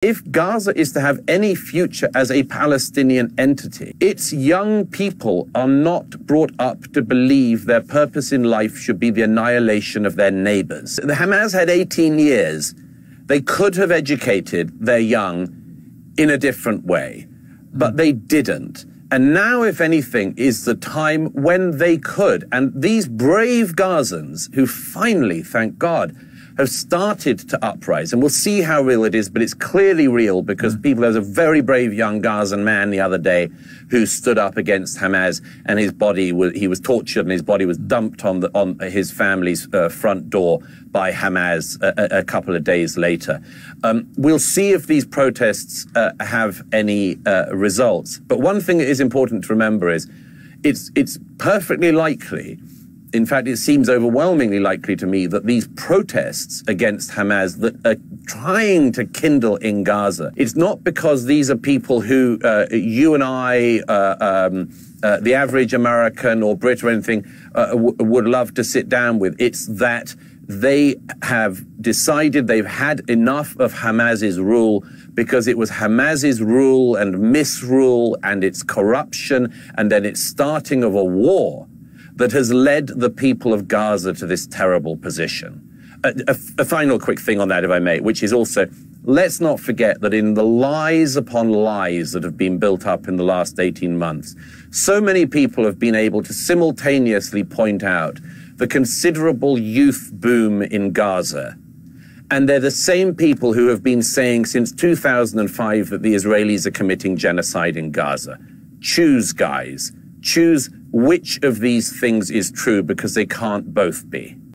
If Gaza is to have any future as a Palestinian entity, its young people are not brought up to believe their purpose in life should be the annihilation of their neighbors. The Hamas had 18 years. They could have educated their young in a different way, but they didn't. And now, if anything, is the time when they could. And these brave Gazans, who finally, thank God, have started to uprise, and we'll see how real it is, but it's clearly real because there's a very brave young Gazan man the other day who stood up against Hamas, and he was tortured and his body was dumped on his family's front door by Hamas a couple of days later. We'll see if these protests have any results. But one thing that is important to remember is it's perfectly likely, in fact, it seems overwhelmingly likely to me, that these protests against Hamas that are trying to kindle in Gaza, it's not because these are people who you and I, the average American or Brit or anything, would love to sit down with. It's that they have decided they've had enough of Hamas's rule, because it was Hamas's rule and misrule and its corruption and then its starting of a war that has led the people of Gaza to this terrible position. A final quick thing on that, if I may, which is also, let's not forget that in the lies upon lies that have been built up in the last 18 months, so many people have been able to simultaneously point out the considerable youth boom in Gaza. And they're the same people who have been saying since 2005 that the Israelis are committing genocide in Gaza. Choose, guys. Choose which of these things is true, because they can't both be.